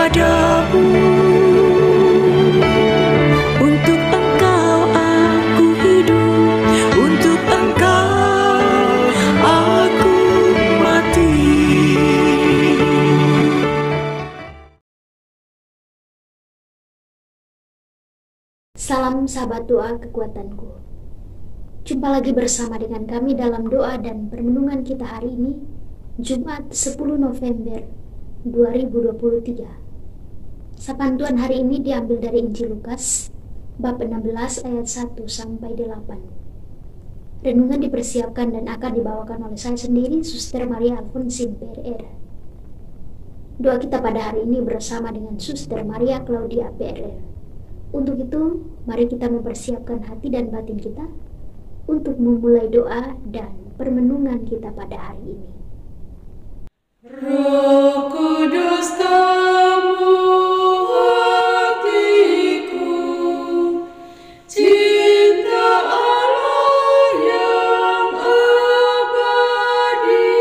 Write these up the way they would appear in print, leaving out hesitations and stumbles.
kepadamu. Untuk Engkau aku hidup, untuk Engkau aku mati. Salam sahabat doa kekuatanku. Jumpa lagi bersama dengan kami dalam doa dan permenungan kita hari ini, Jumat 10 November 2023. Sapaan Tuhan hari ini diambil dari Injil Lukas, bab 16 ayat 1 sampai 8. Renungan dipersiapkan dan akan dibawakan oleh saya sendiri, Suster Maria Alfonsin PRR. Doa kita pada hari ini bersama dengan Suster Maria Claudia PRR. Untuk itu, mari kita mempersiapkan hati dan batin kita untuk memulai doa dan permenungan kita pada hari ini. Roh Kudus tamu hatiku, cinta Allah yang abadi,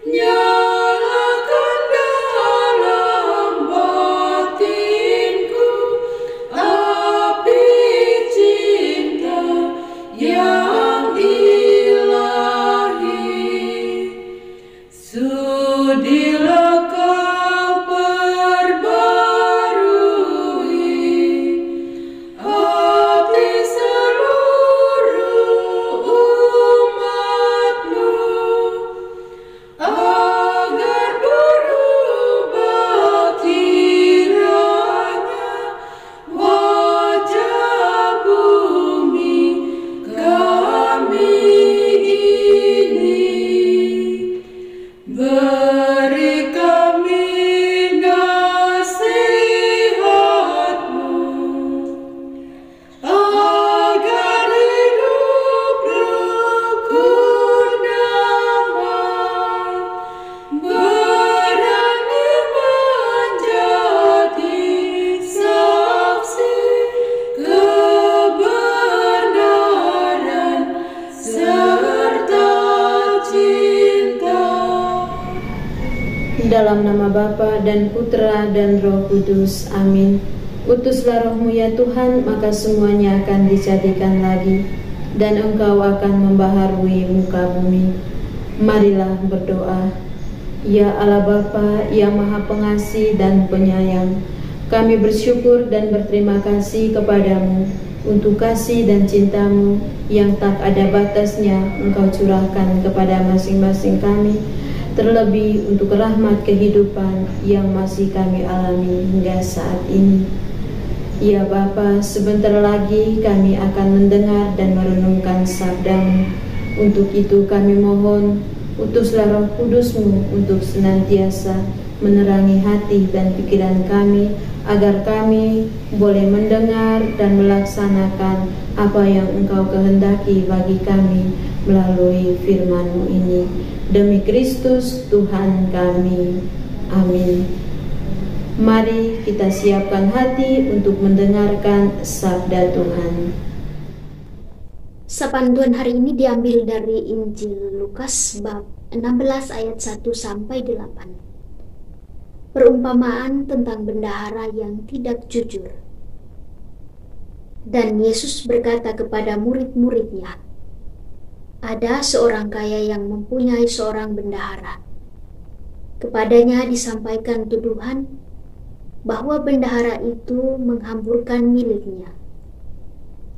nyalakan dalam batinku api cinta yang ilahi. Sudilah kau perbarui hati seluruh umatmu, agar berubah kiranya wajah bumi kami ini. Beri kami nasihat-Mu, agar hidup rukun damai, berani menjadi saksi kebenaran serta cinta. Dalam nama Bapa dan Putra dan Roh Kudus. Amin. Utuslah Roh-Mu ya Tuhan, maka semuanya akan dijadikan lagi, dan Engkau akan membaharui muka bumi. Marilah berdoa. Ya Allah Bapa yang Maha Pengasih dan Penyayang, kami bersyukur dan berterima kasih kepadamu untuk kasih dan cinta-Mu yang tak ada batasnya Engkau curahkan kepada masing-masing kami, terlebih untuk rahmat kehidupan yang masih kami alami hingga saat ini. Ya Bapa, sebentar lagi kami akan mendengar dan merenungkan sabda-Mu. Untuk itu kami mohon, utuslah Roh Kudus-Mu untuk senantiasa menerangi hati dan pikiran kami, agar kami boleh mendengar dan melaksanakan apa yang Engkau kehendaki bagi kami melalui firman-Mu ini. Demi Kristus Tuhan kami. Amin. Mari kita siapkan hati untuk mendengarkan sabda Tuhan. Sapaan Tuhan hari ini diambil dari Injil Lukas bab 16 ayat 1 sampai 8. Perumpamaan tentang bendahara yang tidak jujur. Dan Yesus berkata kepada murid-muridnya, ada seorang kaya yang mempunyai seorang bendahara. Kepadanya disampaikan tuduhan bahwa bendahara itu menghamburkan miliknya.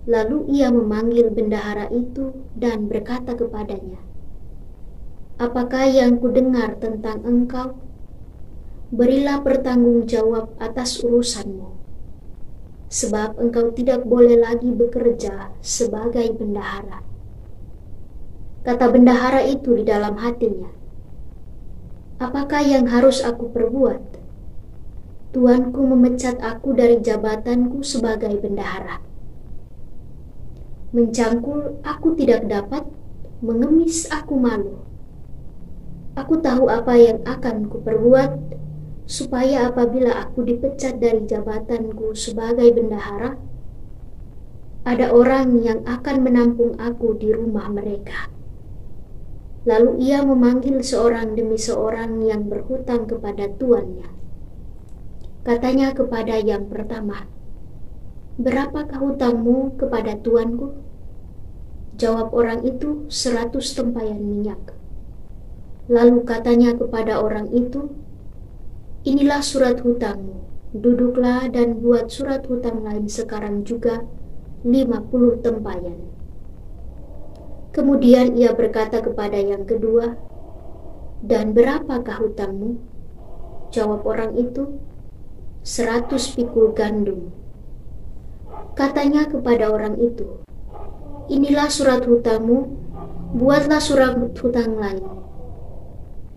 Lalu ia memanggil bendahara itu dan berkata kepadanya, apakah yang kudengar tentang engkau? Berilah pertanggung jawab atas urusanmu, sebab engkau tidak boleh lagi bekerja sebagai bendahara. Kata bendahara itu di dalam hatinya, apakah yang harus aku perbuat? Tuanku memecat aku dari jabatanku sebagai bendahara. Mencangkul aku tidak dapat, mengemis aku malu. Aku tahu apa yang akan kuperbuat, supaya apabila aku dipecat dari jabatanku sebagai bendahara, ada orang yang akan menampung aku di rumah mereka. Lalu ia memanggil seorang demi seorang yang berhutang kepada tuannya. Katanya kepada yang pertama, "Berapakah hutangmu kepada tuanku?" Jawab orang itu, 100 tempayan minyak. Lalu katanya kepada orang itu, "Inilah surat hutangmu, duduklah dan buat surat hutang lain sekarang juga 50 tempayan." Kemudian ia berkata kepada yang kedua, "Dan berapakah hutangmu?" Jawab orang itu, 100 pikul gandum. Katanya kepada orang itu, "Inilah surat hutangmu, buatlah surat hutang lain,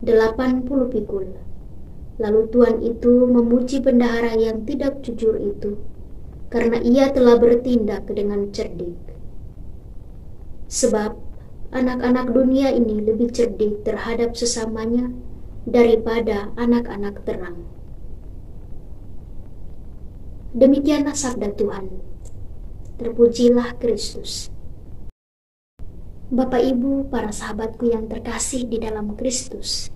80 pikul." Lalu tuan itu memuji bendahara yang tidak jujur itu, karena ia telah bertindak dengan cerdik. Sebab anak-anak dunia ini lebih cerdik terhadap sesamanya daripada anak-anak terang. Demikianlah sabda Tuhan. Terpujilah Kristus. Bapak, Ibu, para sahabatku yang terkasih di dalam Kristus,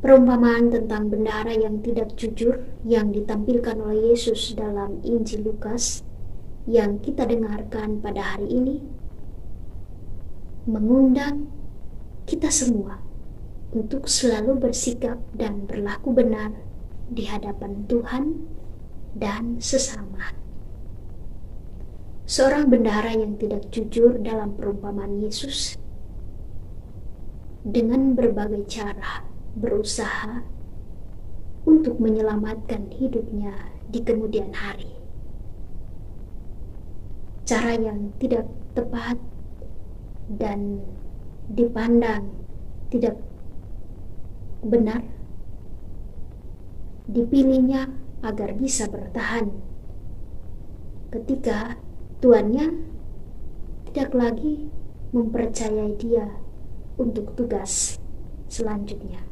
perumpamaan tentang bendahara yang tidak jujur yang ditampilkan oleh Yesus dalam Injil Lukas yang kita dengarkan pada hari ini mengundang kita semua untuk selalu bersikap dan berlaku benar di hadapan Tuhan dan sesama. Seorang bendahara yang tidak jujur dalam perumpamaan Yesus dengan berbagai cara berusaha untuk menyelamatkan hidupnya di kemudian hari. Cara yang tidak tepat dan dipandang tidak benar dipilihnya agar bisa bertahan ketika tuannya tidak lagi mempercayai dia untuk tugas selanjutnya.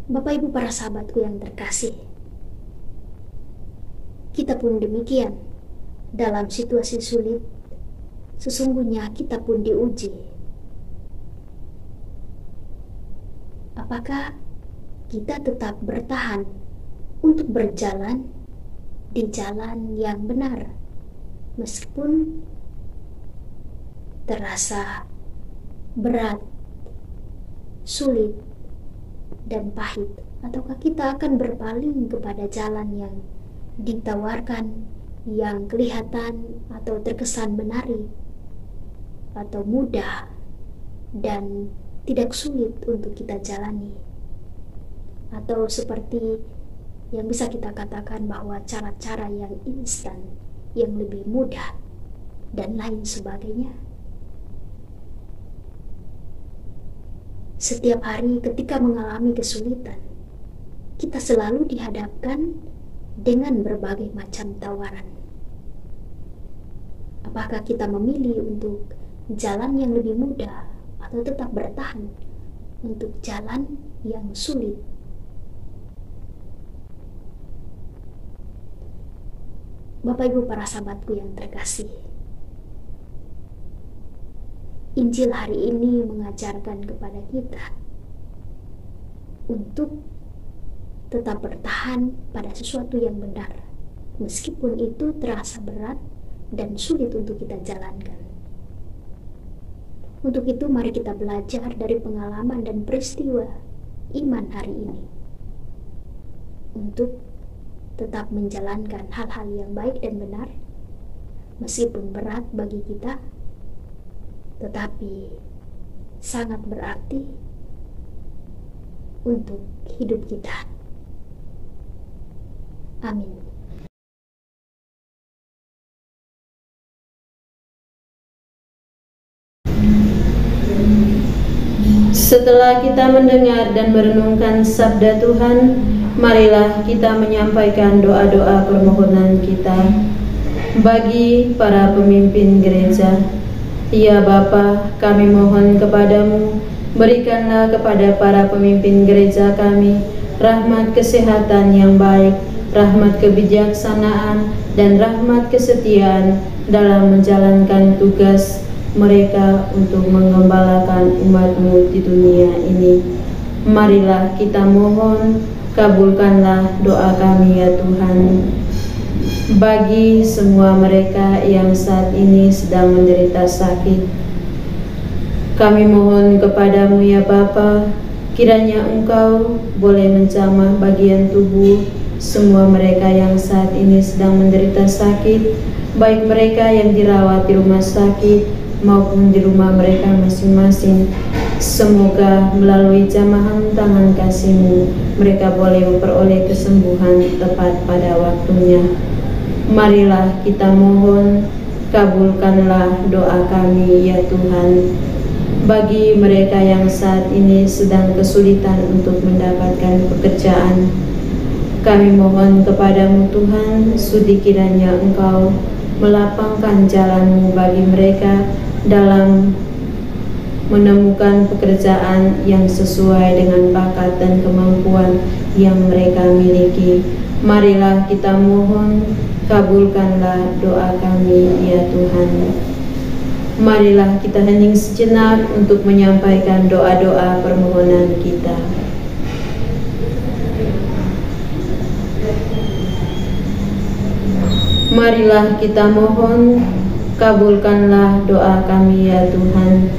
Bapak, Ibu, para sahabatku yang terkasih, kita pun demikian. Dalam situasi sulit, sesungguhnya kita pun diuji. Apakah kita tetap bertahan untuk berjalan di jalan yang benar, meskipun terasa berat, sulit, dan pahit? Ataukah kita akan berpaling kepada jalan yang ditawarkan, yang kelihatan atau terkesan menari, atau mudah dan tidak sulit untuk kita jalani? Atau seperti yang bisa kita katakan bahwa cara-cara yang instan, yang lebih mudah, dan lain sebagainya? Setiap hari ketika mengalami kesulitan, kita selalu dihadapkan dengan berbagai macam tawaran. Apakah kita memilih untuk jalan yang lebih mudah atau tetap bertahan untuk jalan yang sulit? Bapak, Ibu, para sahabatku yang terkasih, Injil hari ini mengajarkan kepada kita untuk tetap bertahan pada sesuatu yang benar, meskipun itu terasa berat dan sulit untuk kita jalankan. Untuk itu, mari kita belajar dari pengalaman dan peristiwa iman hari ini untuk tetap menjalankan hal-hal yang baik dan benar, meskipun berat bagi kita, tetapi sangat berarti untuk hidup kita. Amin. Setelah kita mendengar dan merenungkan sabda Tuhan, marilah kita menyampaikan doa-doa permohonan kita bagi para pemimpin gereja. Ya Bapa, kami mohon kepadamu, berikanlah kepada para pemimpin gereja kami rahmat kesehatan yang baik, rahmat kebijaksanaan, dan rahmat kesetiaan dalam menjalankan tugas mereka untuk menggembalakan umat-Mu di dunia ini. Marilah kita mohon kabulkanlah doa kami ya Tuhan. Bagi semua mereka yang saat ini sedang menderita sakit, kami mohon kepadamu ya Bapa, kiranya Engkau boleh menjamah bagian tubuh semua mereka yang saat ini sedang menderita sakit, baik mereka yang dirawat di rumah sakit maupun di rumah mereka masing-masing. Semoga melalui jamahan tangan kasih-Mu, mereka boleh memperoleh kesembuhan tepat pada waktunya. Marilah kita mohon, kabulkanlah doa kami ya Tuhan. Bagi mereka yang saat ini sedang kesulitan untuk mendapatkan pekerjaan, kami mohon kepadamu Tuhan, sudi kiranya Engkau melapangkan jalan-Mu bagi mereka dalam menemukan pekerjaan yang sesuai dengan bakat dan kemampuan yang mereka miliki. Marilah kita mohon, kabulkanlah doa kami ya Tuhan. Marilah kita hening sejenak untuk menyampaikan doa-doa permohonan kita. Marilah kita mohon, kabulkanlah doa kami ya Tuhan.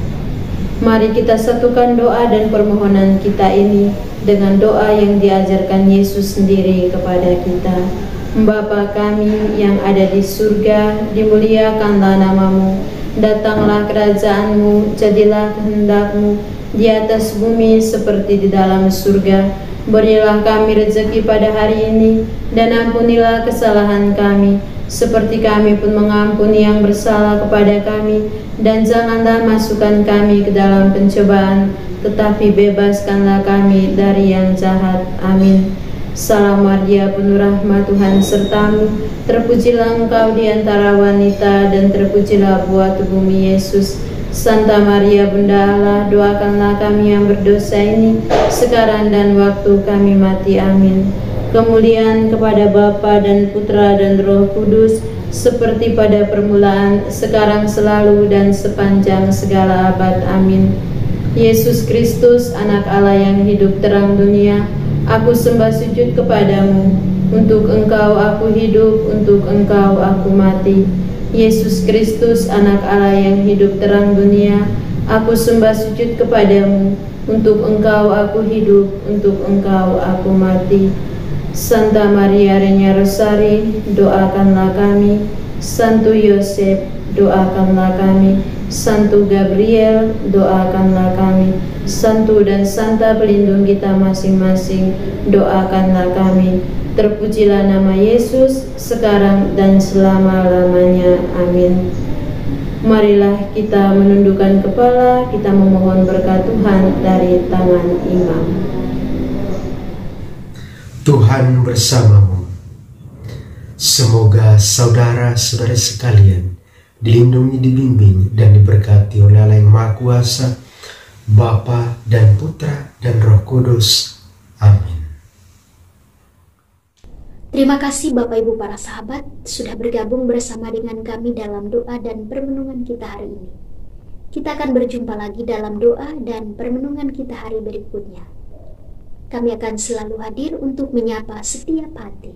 Mari kita satukan doa dan permohonan kita ini dengan doa yang diajarkan Yesus sendiri kepada kita. Bapa kami yang ada di surga, dimuliakanlah nama-Mu, datanglah kerajaan-Mu, jadilah kehendak-Mu di atas bumi seperti di dalam surga. Berilah kami rezeki pada hari ini, dan ampunilah kesalahan kami, seperti kami pun mengampuni yang bersalah kepada kami, dan janganlah masukkan kami ke dalam pencobaan, tetapi bebaskanlah kami dari yang jahat. Amin. Salam Maria, penuh rahmat, Tuhan sertamu, terpujilah engkau di antara wanita, dan terpujilah buah tubuhmu Yesus. Santa Maria Bunda Allah, doakanlah kami yang berdosa ini, sekarang dan waktu kami mati. Amin. Kemuliaan kepada Bapa dan Putra dan Roh Kudus, seperti pada permulaan, sekarang, selalu, dan sepanjang segala abad. Amin. Yesus Kristus, Anak Allah yang hidup terang dunia, aku sembah sujud kepadamu. Untuk Engkau aku hidup, untuk Engkau aku mati. Yesus Kristus, Anak Allah yang hidup terang dunia, aku sembah sujud kepadamu. Untuk Engkau aku hidup, untuk Engkau aku mati. Santa Maria Regna Rosari, doakanlah kami. Santo Yosef, doakanlah kami. Santo Gabriel, doakanlah kami. Santo dan Santa pelindung kita masing-masing, doakanlah kami. Terpujilah nama Yesus, sekarang dan selama-lamanya. Amin. Marilah kita menundukkan kepala, kita memohon berkat Tuhan dari tangan imam. Tuhan bersamamu. Semoga saudara-saudara sekalian dilindungi, dibimbing, dan diberkati oleh Allah yang Maha Kuasa, Bapa dan Putra dan Roh Kudus. Amin. Terima kasih Bapak Ibu para sahabat sudah bergabung bersama dengan kami dalam doa dan permenungan kita hari ini. Kita akan berjumpa lagi dalam doa dan permenungan kita hari berikutnya. Kami akan selalu hadir untuk menyapa setiap hati.